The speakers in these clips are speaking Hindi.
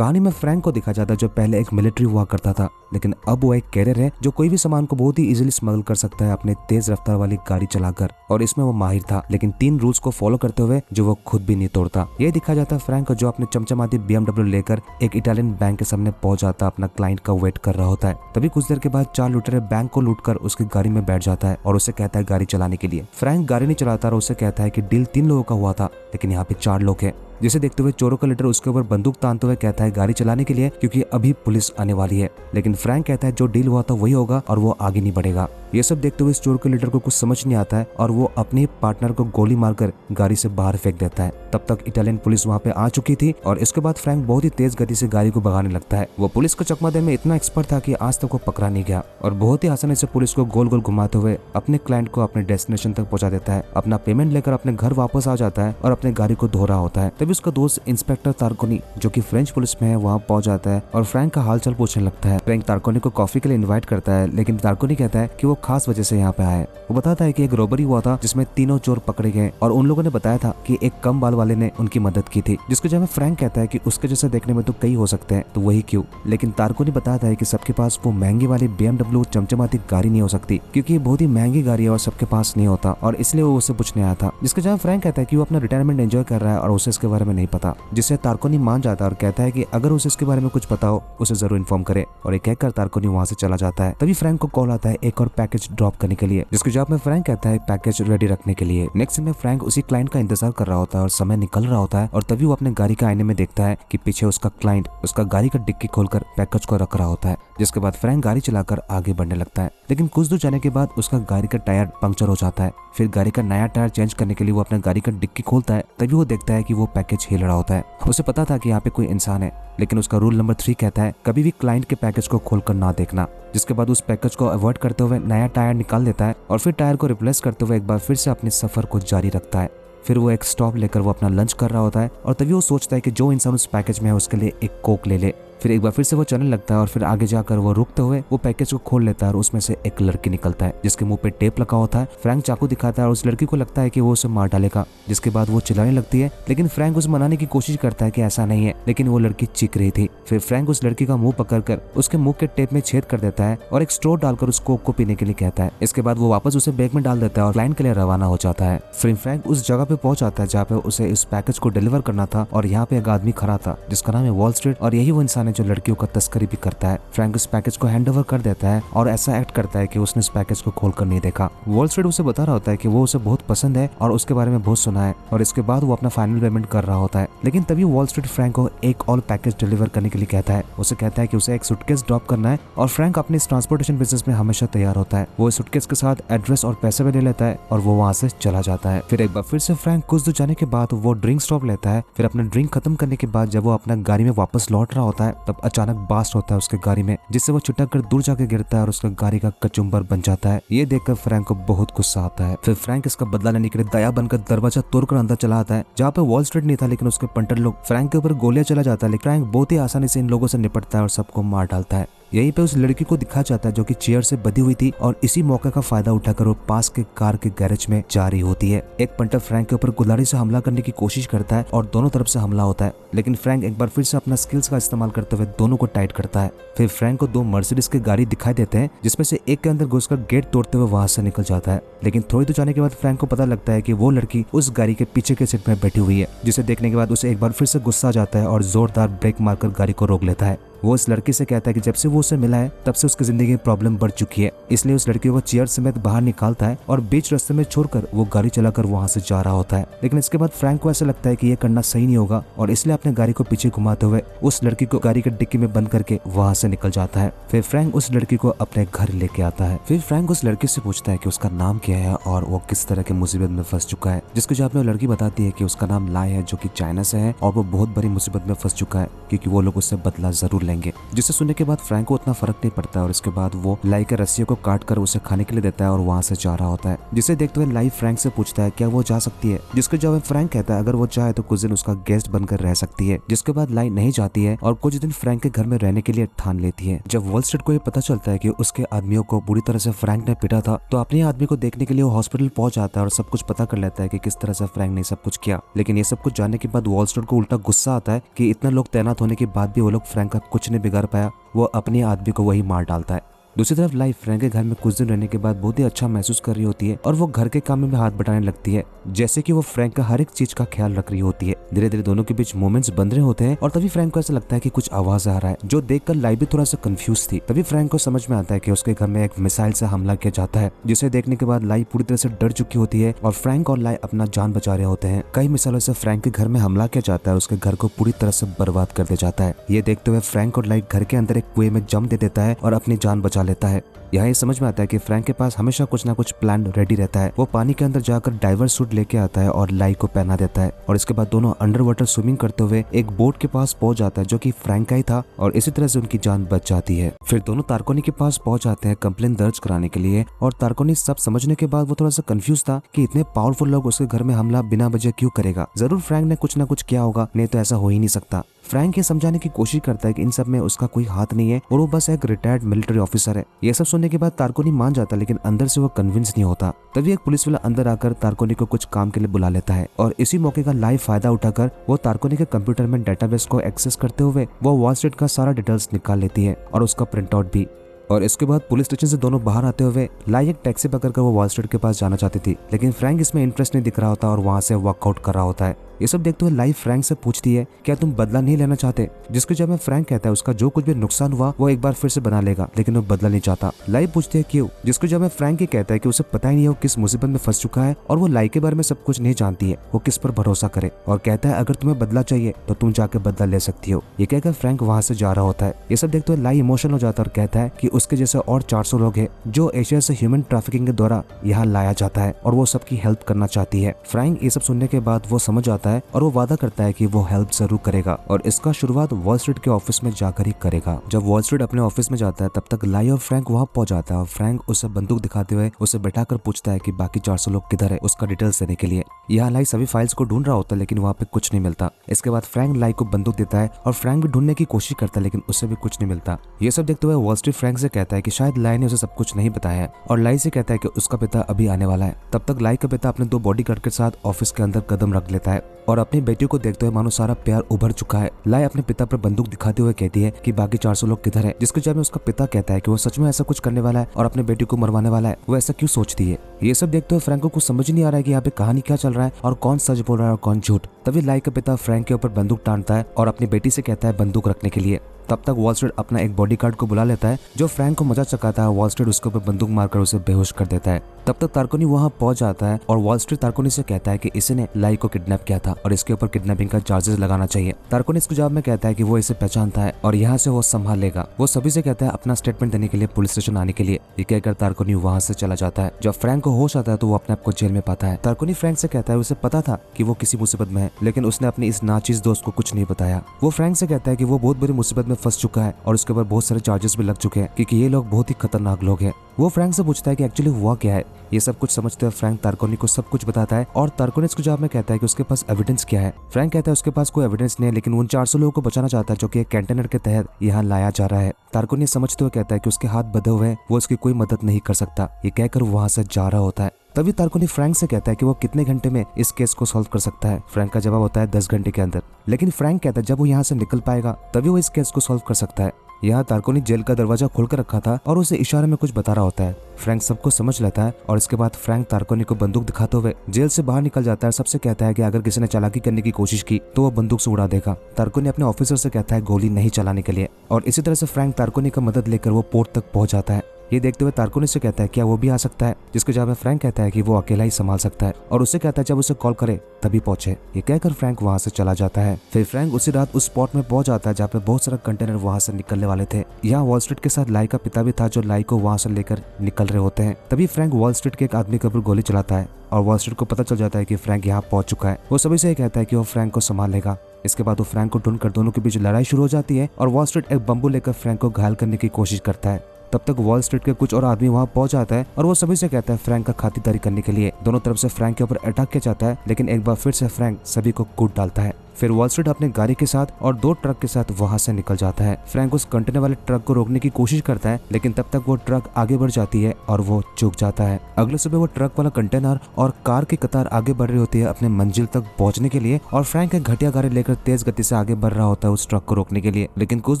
कहानी में फ्रैंक को दिखा जाता है जो पहले एक मिलिट्री हुआ करता था, लेकिन अब वो एक कैरियर है जो कोई भी सामान को बहुत ही इजीली स्मगल कर सकता है अपने तेज रफ्तार वाली गाड़ी चलाकर। और इसमें वो माहिर था, लेकिन 3 रूल्स को फॉलो करते हुए जो वो खुद भी नहीं तोड़ता। ये दिखा जाता है फ्रैंक को जो अपने चमचमाती BMW लेकर एक इटालियन बैंक के सामने पहुंच जाता, अपना क्लाइंट का वेट कर रहा होता है। तभी कुछ देर के बाद 4 लुटेरे बैंक को लूटकर उसकी गाड़ी में बैठ जाता है और उसे कहता है गाड़ी चलाने के लिए। फ्रैंक गाड़ी नहीं चलाता और उसे कहता है कि डील 3 लोगों का हुआ था, लेकिन यहाँ पे 4 लोग हैं। जिसे देखते हुए चोरों का लीडर उसके ऊपर बंदूक तानते हुए कहता है गाड़ी चलाने के लिए, क्योंकि अभी पुलिस आने वाली है। लेकिन फ्रैंक कहता है जो डील हुआ था वही होगा और वो आगे नहीं बढ़ेगा। ये सब देखते हुए इस चोर के लीडर को कुछ समझ नहीं आता है और वो अपने पार्टनर को गोली मारकर गाड़ी से बाहर फेंक देता है। तब तक इटालियन पुलिस वहाँ पे आ चुकी थी और इसके बाद फ्रैंक बहुत ही तेज गति से गाड़ी को भगाने लगता है। वो पुलिस को चकमा देने में इतना एक्सपर्ट था कि आज तक वो पकड़ा नहीं गया और बहुत ही आसानी से पुलिस को गोल गोल घुमाते हुए अपने क्लाइंट को अपने डेस्टिनेशन तक पहुंचा देता है। अपना पेमेंट लेकर अपने घर वापस आ जाता है और अपने गाड़ी को धो रहा होता है। तभी उसका दोस्त इंस्पेक्टर तार्कोनी जो कि फ्रेंच पुलिस में है वहाँ पहुंच जाता है और फ्रैंक का हालचाल पूछने लगता है। फ्रैंक तार्कोनी को कॉफी के लिए इन्वाइट करता है, लेकिन तार्कोनी कहता है कि वो खास वजह से यहाँ पे आया है। वो बताता है कि एक रॉबरी हुआ था जिसमें 3 चोर पकड़े गए और उन लोगों ने बताया था कि एक कम बाल वाले ने उनकी मदद की थी, जिसके जवाब में फ्रैंक कहता है कि उसके जैसे देखने में तो कई हो सकते हैं, तो वही क्यों। लेकिन तार्कोनी बताता है कि सबके पास वो महंगी वाली BMW चमचमाती गाड़ी नहीं हो सकती, क्योंकि ये बहुत ही महंगी गाड़ी है और सबके पास नहीं होता, और इसलिए वो उसे पूछने आया था। जिसके जवाब फ्रैंक कहता है कि वो अपना रिटायरमेंट एंजॉय कर रहा है और उसे इसके बारे में नहीं पता, जिससे तार्कोनी मान जाता है और कहता है कि अगर उसे इसके बारे में कुछ पता हो उसे जरूर इन्फॉर्म करे। और एक कहकर तार्कोनी वहाँ से चला जाता है। तभी फ्रैंक को कॉल आता है एक और पैकेज ड्रॉप करने के लिए, जिसके जवाब में फ्रैंक कहता है पैकेज रेडी रखने के लिए। नेक्स्ट सीन में फ्रैंक उसी क्लाइंट का इंतजार कर रहा होता है और समय निकल रहा होता है और तभी वो अपने गाड़ी के आईने में देखता है कि पीछे उसका क्लाइंट उसका गाड़ी का डिक्की खोलकर पैकेज को रख रहा होता है। जिसके बाद फ्रैंक गाड़ी चलाकर आगे बढ़ने लगता है, लेकिन कुछ दूर जाने के बाद उसका गाड़ी का टायर पंक्चर हो जाता है। फिर गाड़ी का नया टायर चेंज करने के लिए वो अपने गाड़ी का डिक्की खोलता है। तभी वो देखता है कि वो पैकेज हिल रहा होता है। उसे पता था कि यहाँ पे कोई इंसान है, लेकिन उसका रूल नंबर 3 कहता है कभी भी क्लाइंट के पैकेज को खोलकर ना देखना। जिसके बाद उस पैकेज को अवॉइड करते हुए नया टायर निकाल देता है और फिर टायर को रिप्लेस करते हुए एक बार फिर से अपने सफर को जारी रखता है। फिर वो एक स्टॉप लेकर वो अपना लंच कर रहा होता है और तभी वो सोचता है कि जो इंसान उस पैकेज में है उसके लिए एक कोक ले ले। फिर एक बार फिर से वो चलने लगता है और फिर आगे जाकर वो रुकते हुए वो पैकेज को खोल लेता है और उसमें से एक लड़की निकलता है जिसके मुंह पे टेप लगा होता है। फ्रैंक चाकू दिखाता है और उस लड़की को लगता है कि वो उसे मार डालेगा, जिसके बाद वो चिल्लाने लगती है, लेकिन फ्रैंक उसे मनाने की कोशिश करता है कि ऐसा नहीं है, लेकिन वो लड़की चीख रही थी। फिर फ्रैंक उस लड़की का मुंह पकड़कर उसके मुंह के टेप में छेद कर देता है और एक स्ट्रॉ डालकर उस कोक को पीने के लिए कहता है। इसके बाद वो वापस उसे बैग में डाल देता है और क्लाइंट के लिए रवाना हो जाता है। फिर फ्रैंक उस जगह पे पहुंच जाता है जहाँ पे उसे इस पैकेज को डिलीवर करना था और यहाँ पे एक आदमी खड़ा था जिसका नाम है वॉल स्ट्रीट, और यही वो इंसान है जो लड़कियों का तस्करी भी करता है। फ्रैंक उस पैकेज को हैंड ओवर कर देता है और ऐसा एक्ट करता है कि उसने इस पैकेज को खोलकर नहीं देखा। वॉल स्ट्रीट उसे बता रहा होता है कि वो उसे बहुत पसंद है और उसके बारे में बहुत सुना है, और इसके बाद वो अपना फाइनल पेमेंट कर रहा होता है। लेकिन तभी वॉल स्ट्रीट फ्रैंक को एक और पैकेज डिलीवर करने के लिए कहता है। उसे कहता है कि उसे एक सूटकेस ड्रॉप करना है और फ्रैंक अपने इस ट्रांसपोर्टेशन बिजनेस में हमेशा तैयार होता है। वो इस सूटकेस के साथ एड्रेस और पैसे भी ले लेता है और वो वहाँ से चला जाता है। फिर एक बार फिर से फ्रैंक कुछ दूर जाने के बाद वो ड्रिंक स्टॉप लेता है। फिर अपना ड्रिंक खत्म करने के बाद जब वो अपना गाड़ी में वापस लौट रहा होता है तब अचानक ब्लास्ट होता है उसके गाड़ी में, जिससे वो छिटक कर दूर जाके गिरता है और उसका गाड़ी का कचुम्बर बन जाता है। ये देखकर फ्रैंक को बहुत गुस्सा आता है। फिर फ्रैंक इसका बदला लेने के लिए दया बनकर दरवाजा तोड़कर अंदर चला आता है जहाँ पे वॉल स्ट्रीट नहीं था, लेकिन उसके पंटर लोग फ्रैंक के ऊपर गोलियां चला जाता है। लेकिन फ्रैंक बहुत ही आसानी से इन लोगों से निपटता है और सबको मार डालता है। यहीं पे उस लड़की को दिखा जाता है जो कि चेयर से बंधी हुई थी और इसी मौके का फायदा उठाकर वो पास के कार के गैरेज में जा रही होती है। एक पंटर फ्रैंक के ऊपर कुल्हाड़ी से हमला करने की कोशिश करता है और दोनों तरफ से हमला होता है, लेकिन फ्रैंक एक बार फिर से अपना स्किल्स का इस्तेमाल करते हुए दोनों को टाइट करता है। फिर फ्रैंक को 2 मर्सिडीज की गाड़ी दिखाई देते हैं जिसमें से एक के अंदर घुसकर गेट तोड़ते हुए वहां से निकल जाता है। लेकिन थोड़ी दूर जाने के बाद फ्रैंक को पता लगता है कि वो लड़की उस गाड़ी के पीछे के सीट में बैठी हुई है, जिसे देखने के बाद उसे एक बार फिर से गुस्सा आ जाता है और जोरदार ब्रेक मारकर गाड़ी को रोक लेता है। वो इस लड़की से कहता है कि जब से वो उसे मिला है तब से उसकी जिंदगी में प्रॉब्लम बढ़ चुकी है, इसलिए उस लड़की को चेयर समेत बाहर निकालता है और बीच रास्ते में छोड़कर वो गाड़ी चलाकर वहां से जा रहा होता है। लेकिन इसके बाद फ्रैंक को ऐसा लगता है कि ये करना सही नहीं होगा और इसलिए अपने गाड़ी को पीछे घुमाते हुए उस लड़की को गाड़ी के डिक्की में बंद करके वहां से निकल जाता है। फिर फ्रैंक उस लड़की को अपने घर लेके आता है। फिर फ्रैंक उस लड़की से पूछता है कि उसका नाम क्या है और वो किस तरह की मुसीबत में फंस चुका है, जिसके जवाब में वो लड़की बताती है कि उसका नाम लाई है जो कि चाइना से है और वो बहुत बड़ी मुसीबत में फंस चुका है क्योंकि वो लोग उससे बदला जरूर लेंगे। जिसे सुनने के बाद फ्रैंक को उतना फर्क नहीं पड़ता और इसके बाद वो लाई के रस्सियों को काट कर उसे खाने के लिए देता है और वहाँ से जा रहा होता है। जिसे देखते हुए लाई फ्रैंक से पूछता है क्या वो जा सकती है, जिसके जवाब में फ्रैंक कहता है अगर वो चाहे तो कुछ दिन उसका गेस्ट बनकर रह सकती है। जिसके बाद लाई नहीं जाती है और कुछ दिन फ्रैंक के घर में रहने के लिए ठान लेती है। जब वॉल स्ट्रीट को ये पता चलता है कि उसके आदमियों को बुरी तरह से फ्रैंक ने पीटा था तो अपने आदमी को देखने के लिए वो हॉस्पिटल पहुंच जाता है और सब कुछ पता कर लेता है कि किस तरह से फ्रैंक ने सब कुछ किया। लेकिन ये सब कुछ जानने के बाद वॉल स्ट्रीट को उल्टा गुस्सा आता है कि इतने लोग तैनात होने के बाद भी वो लोग फ्रैंक का कुछ नहीं बिगाड़ पाया, वो अपने आदमी को वही मार डालता है। दूसरी तरफ लाई फ्रैंक के घर में कुछ दिन रहने के बाद बहुत ही अच्छा महसूस कर रही होती है और वो घर के काम में भी हाथ बटाने लगती है, जैसे कि वो फ्रैंक का हर एक चीज का ख्याल रख रही होती है। धीरे धीरे दोनों के बीच मोमेंट्स बन रहे होते हैं और तभी फ्रैंक को ऐसा लगता है कि कुछ आवाज आ रहा है, जो देखकर लाई भी थोड़ा सा कंफ्यूज थी। तभी फ्रैंक को समझ में आता है कि उसके घर में एक मिसाइल से हमला किया जाता है, जिसे देखने के बाद लाई पूरी तरह से डर चुकी होती है और फ्रैंक और लाई अपना जान बचा रहे होते हैं। कई मिसाइलों से फ्रैंक के घर में हमला किया जाता है, उसके घर को पूरी तरह से बर्बाद कर दिया जाता है। ये देखते हुए फ्रैंक और लाई घर के अंदर एक कुएं में जम दे देता है और अपनी जान बचा लेता है। यहाँ ये समझ में आता है कि फ्रैंक के पास हमेशा कुछ ना कुछ प्लान रेडी रहता है। वो पानी के अंदर जाकर डाइवर सूट लेके आता है और लाई को पहना देता है और इसके बाद दोनों अंडर वाटर स्विमिंग करते हुए एक बोट के पास पहुंच जाता है जो कि फ्रैंक का ही था और इसी तरह से उनकी जान बच जाती है। फिर दोनों तारकोनी के पास पहुंच जाते हैं कंप्लेन दर्ज कराने के लिए और तारकोनी सब समझने के बाद वो थोड़ा सा कंफ्यूज था कि इतने पावरफुल लोग उसके घर में हमला बिना वजह क्यों करेगा। जरूर फ्रैंक ने कुछ ना कुछ किया होगा, नहीं तो ऐसा हो ही नहीं सकता। फ्रैंक ये समझाने की कोशिश करता है कि इन सब में उसका कोई हाथ नहीं है और वो बस एक रिटायर्ड मिलिट्री ऑफिसर है। ये सब सुनने के बाद तारकोनी मान जाता है, लेकिन अंदर से वो कन्विंस नहीं होता। तभी एक पुलिस वाला अंदर आकर तारकोनी को कुछ काम के लिए बुला लेता है और इसी मौके का लाइव फायदा उठाकर वो तारकोनी के कंप्यूटर में डेटाबेस को एक्सेस करते हुए वो वॉल स्ट्रीट का सारा डिटेल्स निकाल लेती है और उसका प्रिंट आउट भी। और इसके बाद पुलिस स्टेशन से दोनों बाहर आते हुए लाई एक टैक्सी पकड़कर वो वॉल स्ट्रीट के पास जाना चाहती थी, लेकिन फ्रैंक इसमें इंटरेस्ट नहीं दिख रहा होता और वहां से वॉकआउट कर रहा होता है। ये सब देखते हुए लाई फ्रैंक से पूछती है क्या तुम बदला नहीं लेना चाहते, जिसके जवाब में फ्रैंक कहता है उसका जो कुछ भी नुकसान हुआ वो एक बार फिर से बना लेगा, लेकिन वो बदला नहीं चाहता। लाई पूछती है क्यों, जिसके जवाब में फ्रैंक ये कहता है कि उसे पता ही नहीं है वो किस मुसीबत में फंस चुका है और वो लाई के बारे में सब कुछ नहीं जानती है, वो किस पर भरोसा करे, और कहता है अगर तुम्हें बदला चाहिए तो तुम जाके बदला ले सकती हो। ये कहकर फ्रैंक वहां से जा रहा होता है। ये सब देखते हुए लाई इमोशनल हो जाता है और कहता है कि उसके जैसे और 400 लोग हैं जो एशिया से ह्यूमन ट्रैफिकिंग के द्वारा यहाँ लाया जाता है और वो सबकी हेल्प करना चाहती है। फ्रैंक ये सब सुनने के बाद वो समझ आता है और वो वादा करता है कि वो हेल्प जरूर करेगा और इसका शुरुआत वॉल स्ट्रीट के ऑफिस में जाकर ही करेगा। जब वॉल स्ट्रीट अपने ऑफिस में जाता है तब तक लाई और फ्रैंक वहां पहुंच जाता है और फ्रैंक उसे बंदूक दिखाते हुए उसे बैठाकर पूछता है कि बाकी 400 लोग किधर है, उसका डिटेल्स देने के लिए। यहाँ लाई सभी फाइल्स को ढूंढ रहा होता है लेकिन वहाँ पे कुछ नहीं मिलता। इसके बाद फ्रैंक लाई को बंदूक देता है और फ्रैंक भी ढूंढने की कोशिश करता है लेकिन उसे भी कुछ नहीं मिलता। ये सब देखते हुए वॉल स्ट्रीट फ्रैंक से कहता है कि शायद लाई ने उसे सब कुछ नहीं बताया है और लाई से कहता है कि उसका पिता अभी आने वाला है। तब तक लाई का पिता अपने 2 बॉडीगार्ड के साथ ऑफिस के अंदर कदम रख लेता है और अपनी बेटी को देखते हुए मानो सारा प्यार उभर चुका है। लाई अपने पिता पर बंदूक दिखाते हुए कहती है कि बाकी 400 लोग किधर है, जिसके जवाब में उसका पिता कहता है कि वो सच में ऐसा कुछ करने वाला है और अपने बेटी को मरवाने वाला है, वो ऐसा क्यों सोचती है। ये सब देखते हुए फ्रैंक को कुछ समझ नहीं आ रहा है कि यहाँ पे कहानी क्या चल रहा है और कौन सच बोल रहा है और कौन झूठ। तभी लाई का पिता फ्रैंक के ऊपर बंदूक टानता है और अपनी बेटी से कहता है बंदूक रखने के लिए। तब तक वॉल स्ट्रीट अपना एक बॉडीगार्ड को बुला लेता है जो फ्रैंक को मजा चकाता है। वॉल स्ट्रीट उसके ऊपर बंदूक मारकर उसे बेहोश कर देता है। तब तक तारकोनी वहां पहुंच जाता है और वॉल स्ट्रीट तारकोनी से कहता है कि इसने लाई को किडनैप किया था और इसके ऊपर किडनैपिंग का चार्जेस लगाना चाहिए। तारकोनी इसके जवाब में कहता है कि वो इसे पहचानता है और यहाँ से वो संभाल लेगा। वो सभी से कहता है अपना स्टेटमेंट देने के लिए पुलिस स्टेशन आने के लिए। ये कहकर तारकोनी वहां से चला जाता है। जब फ्रैंक को होश आता है तो वो अपने आप को जेल में पाता है। तारकोनी फ्रैंक से कहता है उसे पता था कि वो किसी मुसीबत में है, लेकिन उसने अपने इस नाचीज दोस्त को कुछ नहीं बताया। वो फ्रैंक से कहता है कि वो बहुत बड़ी मुसीबत में फंस चुका है और उसके ऊपर बहुत सारे चार्जेस भी लग चुके हैं क्योंकि ये लोग बहुत ही खतरनाक लोग हैं। वो फ्रैंक से पूछता है कि एक्चुअली हुआ क्या है। ये सब कुछ समझते हुए फ्रैंक तारकोनी को सब कुछ बताता है और तारकोनी इसके जवाब में कहता है कि उसके पास एविडेंस क्या है। फ्रैंक कहता है उसके पास कोई एविडेंस नहीं है, लेकिन उन 400 लोगों को बचाना चाहता है जो कि एक कंटेनर के तहत यहाँ लाया जा रहा है। तारकोनी समझते हुए कहता है कि उसके हाथ बंधे हुए हैं, वो उसकी कोई मदद नहीं कर सकता। ये कहकर वहां से जा रहा होता है। तभी तारकोनी फ्रैंक से कहता है कि वो कितने घंटे में इस केस को सॉल्व कर सकता है। फ्रैंक का जवाब होता है 10 घंटे के अंदर, लेकिन फ्रैंक कहता है जब वो यहाँ से निकल पाएगा तभी वो इस केस को सॉल्व कर सकता है। यहाँ तारकोनी जेल का दरवाजा खोलकर रखा था और उसे इशारे में कुछ बता रहा होता है। फ्रैंक सबको समझ लेता है और इसके बाद फ्रैंक तारकोनी को बंदूक दिखाते हुए जेल से बाहर निकल जाता है। सबसे कहता है कि अगर किसी ने चालाकी करने की कोशिश की तो वो बंदूक से उड़ा देगा। तारकोनी अपने ऑफिसर से कहता है गोली नहीं चलाने के लिए और इसी तरह से फ्रैंक तारकोनी का मदद लेकर वो पोर्ट तक पहुंच जाता है। ये देखते हुए तारकोनी से कहता है क्या वो भी आ सकता है, जिसके जवाब में फ्रैंक कहता है कि वो अकेला ही संभाल सकता है और उससे कहता है जब उसे कॉल करे तभी पहुंचे। ये कहकर फ्रैंक वहां से चला जाता है। फिर फ्रैंक उसी रात उस स्पॉट में पहुंच जाता है जहाँ पे बहुत सारा कंटेनर वहां से निकलने वाले थे। यहाँ वॉल स्ट्रीट के साथ लाई का पिता भी था जो लाई को वहां से लेकर निकल रहे होते हैं। तभी फ्रैंक वॉल स्ट्रीट के एक आदमी के ऊपर गोली चलाता है और वॉल स्ट्रीट को पता चल जाता है कि फ्रैंक यहाँ पहुंच चुका है। वो सभी से कहता है कि वो फ्रैंक को संभाल लेगा इसके बाद वो फ्रैंक को ढूंढकर दोनों के बीच लड़ाई शुरू हो जाती है और वॉल स्ट्रीट एक बम्बू लेकर फ्रैंक को घायल करने की कोशिश करता है। तब तक वॉल स्ट्रीट के कुछ और आदमी वहां पहुंच जाता है और वो सभी से कहता है फ्रैंक का खातिरदारी करने के लिए। दोनों तरफ से फ्रैंक के ऊपर अटैक किया जाता है, लेकिन एक बार फिर से फ्रैंक सभी को कूट डालता है। फिर वॉल स्ट्रीट अपने गाड़ी के साथ और 2 ट्रक के साथ वहां से निकल जाता है। फ्रैंक उस कंटेनर वाले ट्रक को रोकने की कोशिश करता है, लेकिन तब तक वो ट्रक आगे बढ़ जाती है और वो चूक जाता है। अगले सुबह वो ट्रक वाला कंटेनर और कार की कतार आगे बढ़ रही होती है अपने मंजिल तक पहुंचने के लिए, और फ्रैंक एक घटिया गाड़ी लेकर तेज गति से आगे बढ़ रहा होता है उस ट्रक को रोकने के लिए। लेकिन कुछ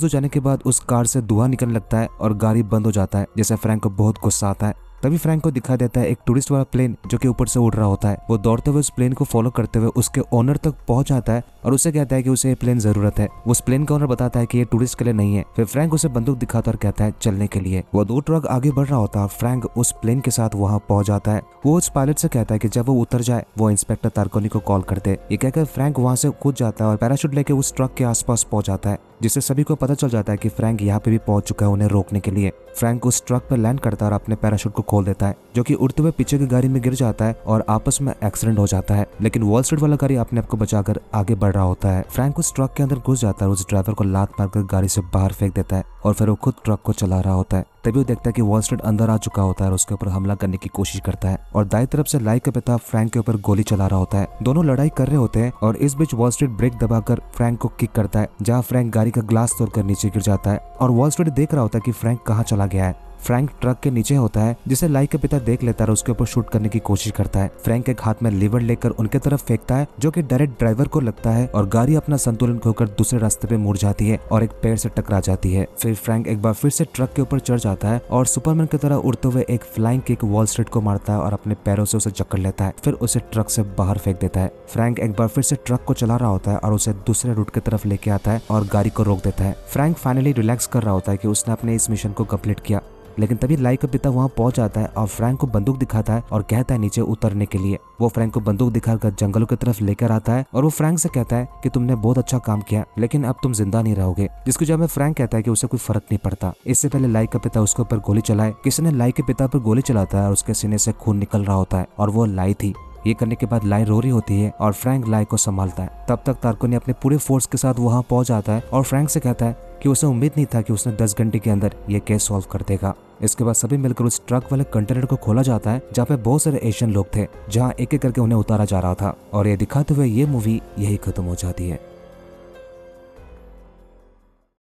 दूर जाने के बाद उस कार से धुआं निकलने लगता है और गाड़ी बंद हो जाता है, जिससे फ्रैंक को बहुत गुस्सा आता है। तभी फ्रैंक को दिखा देता है एक टूरिस्ट वाला प्लेन जो कि ऊपर से उड़ रहा होता है। वो दौड़ते हुए उस प्लेन को फॉलो करते हुए उसके ओनर तक पहुंच जाता है और उससे कहता है कि उसे ये प्लेन जरूरत है। उस प्लेन का ओनर बताता है कि ये टूरिस्ट के लिए नहीं है। फिर फ्रैंक उसे बंदूक दिखाता और कहता है चलने के लिए। वो 2 ट्रक आगे बढ़ रहा होता है और फ्रैंक उस प्लेन के साथ वहां पहुंच जाता है। वो उस पायलट से कहता है कि जब वो उतर जाए वो इंस्पेक्टर तारकोनी को कॉल कर दे। ये कहकर फ्रैंक वहां से कूद जाता है और पैराशूट लेके उस ट्रक के आसपास पहुंच जाता है, जिससे सभी को पता चल जाता है कि फ्रैंक यहाँ पे भी पहुंच चुका है उन्हें रोकने के लिए। फ्रैंक उस ट्रक पर लैंड करता है और अपने पैराशूट को खोल देता है, जो कि उड़ते हुए पीछे की गाड़ी में गिर जाता है और आपस में एक्सीडेंट हो जाता है। लेकिन वॉल स्ट्रीट वाला गाड़ी अपने आप को बचाकर आगे बढ़ रहा होता है। फ्रैंक उस ट्रक के अंदर घुस जाता है और उस ड्राइवर को लात मारकर गाड़ी से बाहर फेंक देता है और फिर वो खुद ट्रक को चला रहा होता है। तभी वो देखता है कि वॉल स्ट्रीट अंदर आ चुका होता है और उसके ऊपर हमला करने की कोशिश करता है, और दाईं तरफ से लाई का पिता फ्रैंक के ऊपर गोली चला रहा होता है। दोनों लड़ाई कर रहे होते हैं और इस बीच वॉल स्ट्रीट ब्रेक दबाकर फ्रैंक को किक करता है, जहां फ्रैंक गाड़ी का ग्लास तोड़कर नीचे गिर जाता है और वॉल स्ट्रीट देख रहा होता है कि फ्रैंक कहाँ चला गया है। फ्रैंक ट्रक के नीचे होता है, जिसे लाई का पिता देख लेता है और उसके ऊपर शूट करने की कोशिश करता है। फ्रैंक एक हाथ में लीवर लेकर उनके तरफ फेंकता है, जो कि डायरेक्ट ड्राइवर को लगता है और गाड़ी अपना संतुलन खोकर दूसरे रास्ते पे मुड़ जाती है और एक पेड़ से टकरा जाती है। फिर फ्रैंक एक बार फिर से ट्रक के ऊपर चढ़ जाता है और सुपरमैन की तरह उड़ते हुए एक फ्लाइंग किक वॉल स्ट्रीट को मारता है और अपने पैरों से उसे जकड़ लेता है, फिर उसे ट्रक से बाहर फेंक देता है। फ्रैंक एक बार फिर से ट्रक को चला रहा होता है और उसे दूसरे रूट की तरफ लेके आता है और गाड़ी को रोक देता है। फ्रैंक फाइनली रिलैक्स कर रहा होता है कि उसने अपने इस मिशन को कंप्लीट किया, लेकिन तभी लाई का पिता वहां पहुंच जाता है और फ्रैंक को बंदूक दिखाता है और कहता है नीचे उतरने के लिए। वो फ्रैंक को बंदूक दिखाकर जंगलों की तरफ लेकर आता है और वो फ्रैंक से कहता है कि तुमने बहुत अच्छा काम किया, लेकिन अब तुम जिंदा नहीं रहोगे। जिसकी जवाब में फ्रैंक कहता है कि उसे कोई फर्क नहीं पड़ता। इससे पहले लाई का पिता उसके ऊपर गोली चलाए, किसी ने लाई के पिता पर गोली चलाता है और उसके सीने से खून निकल रहा होता है और वो लाई थी। ये करने के बाद लाई रो रही होती है और फ्रैंक लाई को संभालता है। तब तक तारकोनी अपने पूरे फोर्स के साथ वहां पहुंच जाता है और फ्रैंक से कहता है कि उसे उम्मीद नहीं था कि उसने 10 घंटे के अंदर ये केस सॉल्व कर देगा। इसके बाद सभी मिलकर उस ट्रक वाले कंटेनर को खोला जाता है, जहाँ पे बहुत सारे एशियन लोग थे, जहाँ एक एक करके उन्हें उतारा जा रहा था, और ये दिखाते हुए ये मूवी यही खत्म हो जाती है।